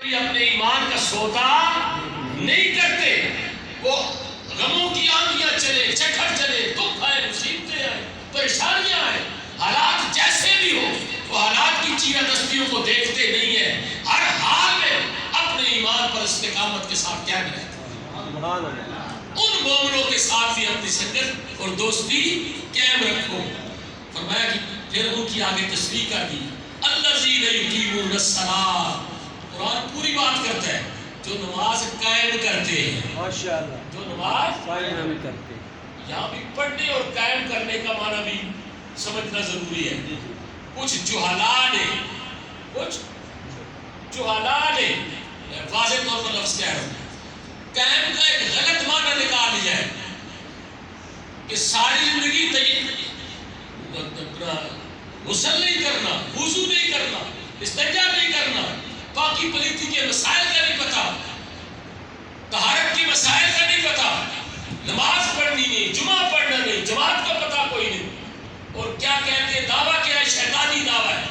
بھی اپنے ایمان کا سودا نہیں کرتے. وہ غموں کی آندیاں چلے، چکر چلے، دکھ آئے، مصیبتیں آئے، پریشانیاں آئے، حالات جیسے بھی ہو، وہ حالات کی چیرہ دستیوں کو دیکھتے نہیں ہیں. ہر حال میں اپنے ایمان پر استقامت کے ساتھ قائم رہتے. ان مومنوں کے ساتھ بھی اپنی سنگت اور دوستی قائم رکھو. فرمایا کہ پھر ان کی آگے تشریح کر دی، الذین یقیمون الصلاۃ. قرآن پوری بات کرتا ہے، جو نماز قائم کرتے ہیں. ماشاءاللہ. جو نماز قائم کرتے ہیں. یہاں بھی پڑھنے اور قائم کرنے کا معنی بھی سمجھنا ضروری ہے. کچھ جہلاء نے واضح طور پر لفظ کہہ رہا ہوں، قائم کا ایک غلط معنی نکال لیا ہے کہ ساری زندگی غسل نہیں کرنا، وضو نہیں کرنا، استنجا نہیں کرنا، باقی پلیتی کے مسائل کا نہیں پتا، طہارت کے مسائل کا نہیں پتا، نماز پڑھنی نہیں، جمعہ پڑھنا نہیں، جماعت کا پتا کوئی نہیں. اور کیا کہتے ہیں، دعویٰ کیا ہے، شیطانی دعویٰ ہے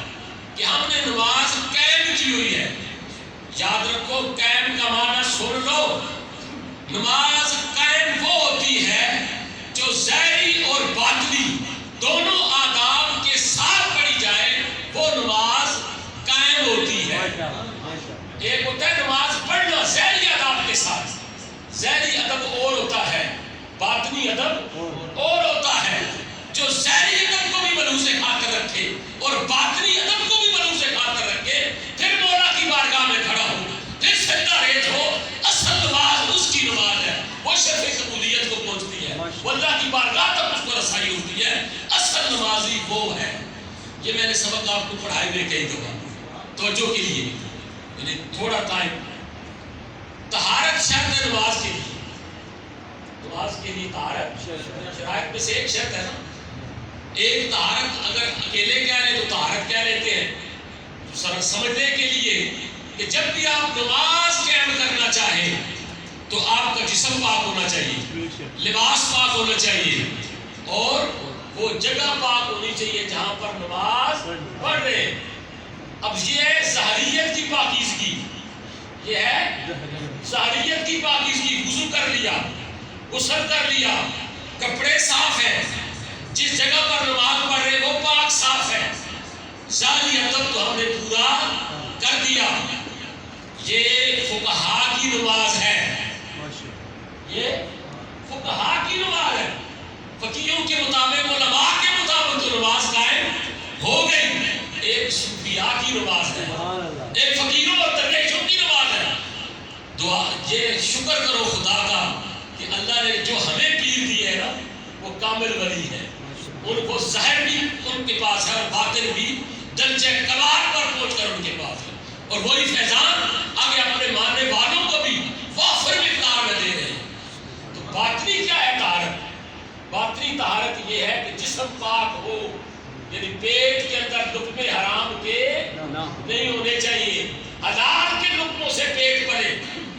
کہ ہم نے نماز قائم کی ہوئی ہے. یاد رکھو، قائم کا معنی سن لو. نماز قائم وہ ہوتی ہے جو ظاہری اور باطنی دونوں آداب کے ساتھ پڑھی جائے، وہ نماز قائم ہوتی ہے. ایک ہوتا ہے نماز پڑھنا ظاہری آداب کے ساتھ. ظاہری ادب اور ہوتا ہے، باطنی ادب اور ہوتا ہے. جو ظاہری ادب کو بھی ملحوظ خاطر رکھے اور باطنی ادب کو بھی ملحوظ خاطر رکھے، پھر مولا کی بارگاہ میں کھڑا ہو، پھر سجدہ ریز ہو، اصل نماز اس کی نماز ہے، وہ شرف قبولیت کو پہنچتی ہے، وہ اللہ کی بارگاہ تک اس کو رسائی ہوتی ہے. اصل نمازی وہ ہے. یہ میں نے سبق آپ کو پڑھائی میں کئی دفعہ توجہ کے لیے، یعنی تھوڑا ٹائم. طہارت شرط ہے نماز کے لیے. نماز کے لیے طہارت شرائط میں سے ایک شرط ہے نا. ایک طہارت اگر اکیلے کہہ رہے تو طہارت کہہ لیتے ہیں سمجھنے کے لیے کہ جب بھی آپ نماز قائم کرنا چاہیں تو آپ کا جسم پاک ہونا چاہیے، لباس پاک ہونا چاہیے، اور وہ جگہ پاک ہونی چاہیے جہاں پر نماز پڑھ رہے ہیں. اب یہ ہے ظاہریت کی پاکیزگی، یہ ہے ظاہریت کی پاکیزگی. وضو کر لیا، غسل کر لیا، کپڑے صاف ہیں، جس جگہ پر نماز پڑھ رہے وہ پاک صاف ہے. ظاہری ادب تو ہم نے پورا کر دیا. یہ فقہاء کی نماز ہے، یہ فقہاء کی نماز ہے. فقیہوں کے مطابق، علماء کے مطابق تو نماز قائم ہو گئی. ایک صوفیاء کی نماز ہے، ایک فقیروں اور درویشوں کی نماز ہے. دعا یہ شکر کرو خدا کا کہ اللہ نے جو ہمیں پیر دی ہے نا وہ کامل ولی ہے. ان کو ظاہر بھی ان کے پاس ہے اور باطن بھی درجہ کمال پر پہنچ کر ان کے پاس ہے. اور وہی فیضان آگے اپنے ماننے والوں کو بھی وافر مقدار میں دے رہے ہیں. تو باطنی کیا ہے طہارت؟ باطنی طہارت یہ ہے کہ جسم پاک ہو، یعنی پیٹ کے اندر لقمے حرام کے نہیں ہونے چاہیے. حلال کے لقموں سے پیٹ بھرے،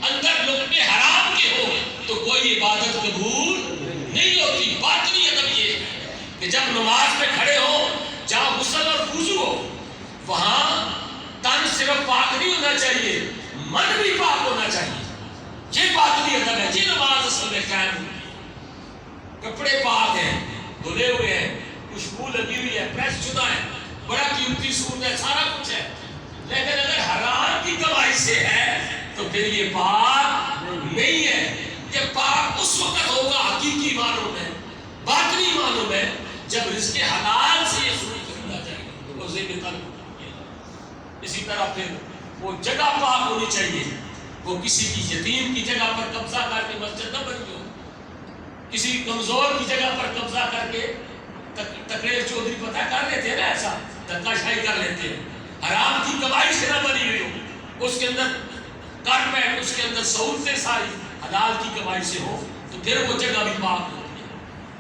اندر لقمے حرام کے ہو تو کوئی عبادت قبول نہیں ہوتی. باطنی ادب یہ ہے کہ جب نماز میں کھڑے ہو، جہاں غسل اور وضو ہو، وہاں تن صرف پاک نہیں ہونا چاہیے، من بھی پاک ہونا چاہیے. یہ باطنی ادب ہے. یہ نماز اصل میں قائم ہوئی. کپڑے پاک ہیں، دھلے ہوئے ہیں، خوشبو لگی ہوئی ہے، پریس شدہ ہے، بڑا قیمتی سوٹ ہے، سارا کچھ ہے، لیکن اگر حرام کی کمائی سے ہے تو پھر یہ پاک نہیں ہے. یہ پاک اس وقت ہوگا حقیقی معنوں میں، باطنی معنوں میں، جب رزق حلال سے یہ شروع کرنا جائے گا وہ ذہن تن. اسی طرح پھر وہ جگہ پاک ہونی چاہیے. وہ کسی کی یتیم کی جگہ پر قبضہ کر کے مسجد نہ بنی ہو، کسی کمزور کی جگہ پر قبضہ کر کے تقریر چودھری پتہ کر لیتے ہیں نا، ایسا دھکا شاہی کر لیتے ہیں. حرام کی کمائی سے نہ بنی ہوئی ہو، اس کے اندر کارپیٹ، اس کے اندر سہولتیں ساری حلال کی کمائی سے ہو تو پھر وہ جگہ بھی پاک ہوتی ہے.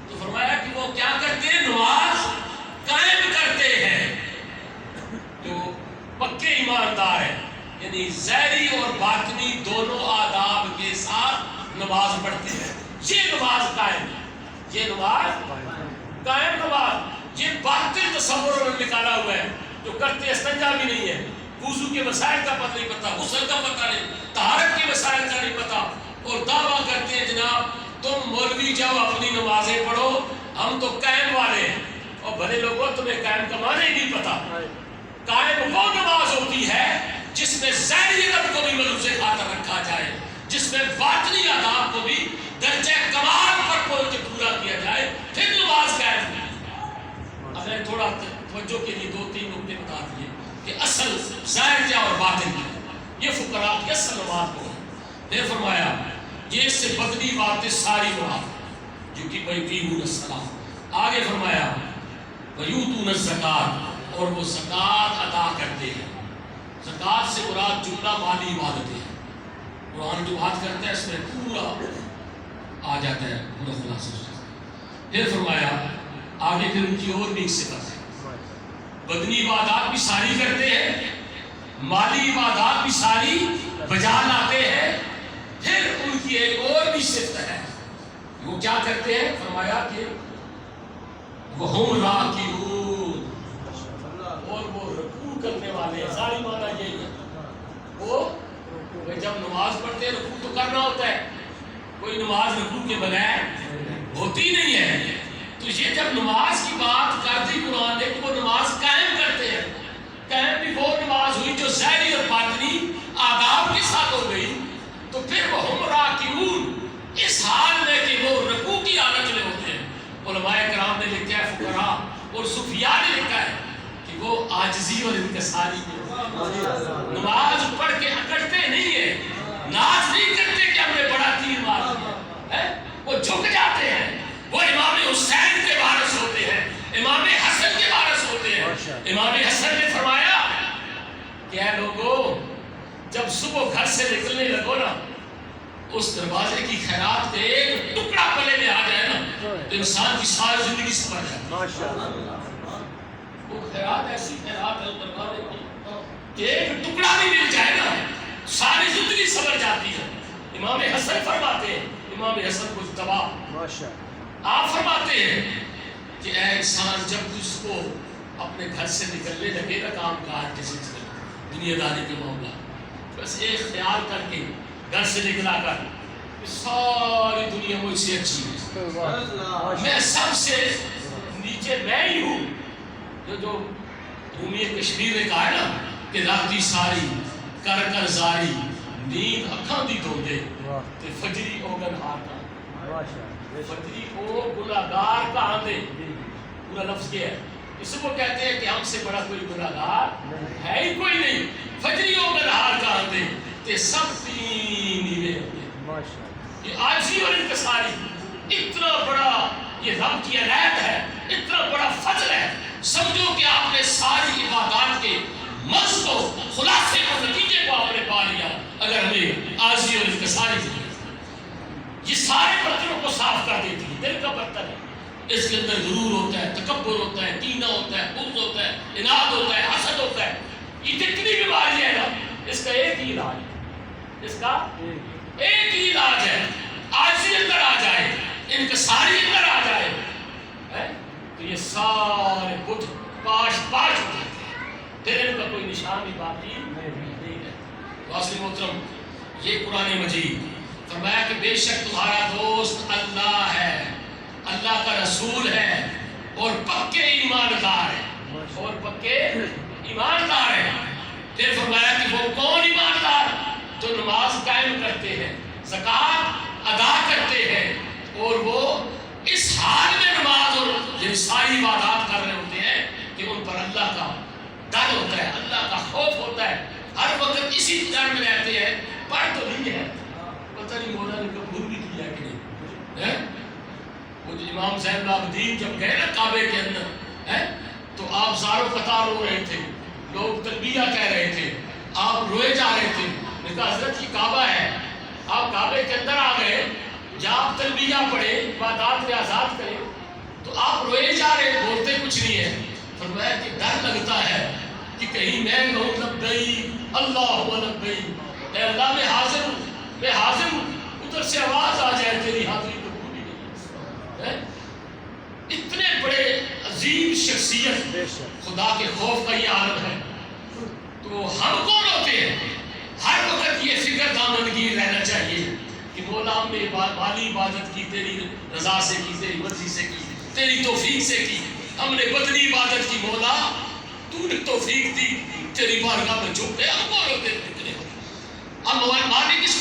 تو فرمایا کہ وہ کیا کرتے ہیں، نماز قائم کرتے ہیں. جو پکے ایماندار ہیں، یعنی ظاہری اور باطنی دونوں آداب کے ساتھ نماز پڑھتے ہیں. یہ نماز قائم ہے، یہ نماز قائم نماز. یہ باطل تصور میں نکالا ہوا ہے جو کرتے استنجا بھی نہیں ہے، وضو کے مسائل کا پتہ نہیں پتا، غسل کا پتہ اور دعویٰ کرتے ہیں جناب تم مولوی جاؤ اپنی نمازیں پڑھو، ہم تو قائم والے ہیں۔ اور بھلے لوگوں تمہیں قائم کا معنی ہی نہیں پتا۔ قائم وہ نماز ہوتی ہے جس میں ظاہری رب کو بھی ملوث خاطر رکھا جائے، جس میں باطنی آداب کو بھی درجہ کمال پر پہنچ کے پورا کیا جائے، پھر نماز قائم ہوئی۔ اب میں تھوڑا توجہ کے لیے 2-3 نقطے بتا دیے کہ اصل ظاہر کیا اور باطن کیا، یہ فقراء کی اصل نماز کو ہے۔ نے فرمایا یہ اس سے بدنی باتیں ساری مراد جو کہ وَيُقِيمُونَ الصَّلَاةَ، آگے فرمایا وَيُؤْتُونَ الزَّكَاةَ، اور وہ زکوٰۃ ادا کرتے ہیں۔ زکوٰۃ سے مراد جملہ مالی عبادتیں ہیں۔ قرآن جو بات کرتا ہے اس میں پورا آ جاتا ہے، پورا خلاصہ۔ پھر فرمایا آگے پھر ان کی اور بھی ایک صفت ہے، بدنی عبادات بھی ساری کرتے ہیں، مالی عبادات بھی ساری بجا لاتے ہیں۔ پھر ان کی ایک اور بھی صفت ہے، وہ کیا کرتے ہیں؟ فرمایا کہ وَهُمْ رَاكِعُونَ، اور وہ رکوع کرنے والے ہیں۔ ساری معنی یہی ہے، وہ جب نماز پڑھتے ہیں رکوع تو کرنا ہوتا ہے، کوئی نماز رکوع کے بغیر ہوتی نہیں ہے۔ تو یہ جب نماز کی بات کر دی قرآن نے کہ وہ نماز قائم کرتے ہیں، قائم بھی وہ نماز ہوئی جو ظاہری اور باطنی آداب کے ساتھ ہو گئی، تو پھر وہ ہم راکعون، اس حال میں کہ وہ رکوع کی حالت میں ہوتے ہیں۔ علماء کرام نے لکھا ہے، فقہاء اور صوفیاء نے لکھا ہے کہ وہ عاجزی اور انکساری میں نماز پڑھ کے اکڑتے نہیں ہیں، ناز نہیں کرتے کہ ہم نے بڑا تیر مار دیا ہے، وہ جھک جاتے ہیں۔ وہ امام حسین کے وارث ہوتے ہیں، امام حسن کے وارث ہوتے ہیں۔ امام حسن نے فرمایا کہ اے لوگوں، جب صبح گھر سے نکلنے لگو نا، اس دروازے کی خیرات کا ایک ٹکڑا پلے میں آ جائے نا تو انسان کی ساری زندگی سمجھ جاتی ہے۔ وہ خیرات ایسی خیرات ہے اس دروازے کی کہ ایک ٹکڑا بھی مل جائے نا ساری زندگی سمجھ جاتی ہے۔ امام حسن فرماتے ہیں، امام حسن کچھ تباہ، آپ فرماتے ہیں کہ اے انسان، جب تجھ کو اپنے گھر سے نکلنے لگے نا کام کاج کے سلسلے دنیا داری کے معاملہ، بس ایک خیال کر کے گھر سے نکلا کر کہ ساری دنیا مجھ سے اچھی ہے، میں سب سے نیچے میں ہی ہوں۔ جو رومی کشمیر نے کہا ہے نا کہ راتی ساری کر کر زاری نیند اکھاں دی دھو دے تے فجری اوگن ہارتا، فجری او گناہگار کا آندے، پورا لفظ کیا ہے۔ اس کو کہتے ہیں کہ ہم سے بڑا کوئی گناہگار ہے ہی کوئی نہیں۔ فجری اوگن ہار کا آندے تے سب تین نیوے ہوتے۔ یہ عاجزی اور انکساری اتنا بڑا یہ رب کی عنایت ہے، اتنا بڑا فضل ہے۔ سمجھو کہ آپ نے ساری عبادات کے مغز کو، خلاصے کو، نتیجے کو آپ نے پا لیا اگر ہمیں عاجزی اور انکساری دی۔ یہ سارے برتنوں کو صاف کر دیتی ہے۔ دل کا برتن ہے، اس کے اندر غرور ہوتا ہے، تکبر ہوتا ہے، کینہ ہوتا ہے، بغض ہوتا ہے، اناد ہوتا ہے، حسد ہوتا ہے۔ یہ جتنی بیماری ہے نا، اس کا ایک ہی علاج ہے، اس کا ایک ہی علاج ہے، عاجزی اندر آ جائے، انکساری اندر آ جائے تو یہ سارے بت پاش پاش ہو جاتے ہیں، پھر ان کا کوئی نشان بھی باقی نہیں ہے۔ واسطے محترم، یہ قرآن مجید فرمایا کہ بے شک تمہارا دوست اللہ ہے، اللہ کا رسول ہے اور پکے ایماندار ہے، اور پکے ایماندار ہے۔ پھر فرمایا کہ وہ کون ایماندار؟ جو نماز قائم کرتے ہیں، زکوٰۃ ادا کرتے ہیں، اور وہ اس حال میں نماز اور یہ ساری عبادات کر رہے ہوتے ہیں کہ ان پر اللہ کا ڈر ہوتا ہے، اللہ کا خوف ہوتا ہے، ہر وقت اسی ڈر میں رہتے ہیں۔ پڑھ تو نہیں ہے، پتہ نہیں مولا نے قبول بھی کیا کہ نہیں۔ وہ امام زین العابدین جب گئے نا کعبے کے اندر تو آپ زاروں قطار رو رہے تھے، لوگ تلبیہ کہہ رہے تھے، آپ روئے جا رہے تھے۔ نے کہا حضرت یہ کعبہ ہے، آپ کعبے کے اندر آ گئے، جب آپ تلبیہ پڑھے، عبادات میں آزاد کریں تو آپ روئے جا رہے، بولتے کچھ نہیں ہے۔ فرمایا کہ ڈر لگتا ہے کہ کہیں میں کہوں لبیک اللہ لبیک، اے اللہ میں حاضر ہوں، میں حاضر ہوں، ادھر سے آواز آ جائے تیری حاضری قبول ہی نہیں ہے۔ اتنے بڑے عظیم شخصیت، خدا کے خوف کا یہ عالم ہے، تو ہم کون ہوتے ہیں؟ ہر وقت یہ فکر دامنگیر رہنا چاہیے کہ مولا ہم نے مالی عبادت کی تیری رضا سے کی، تیری مرضی سے کی، تیری توفیق سے کی، ہم نے بدنی عبادت کی مولا تو نے توفیق دی، تیری بارگاہ میں جھکے ہم بولو تیرے اتنے ہم مالک اس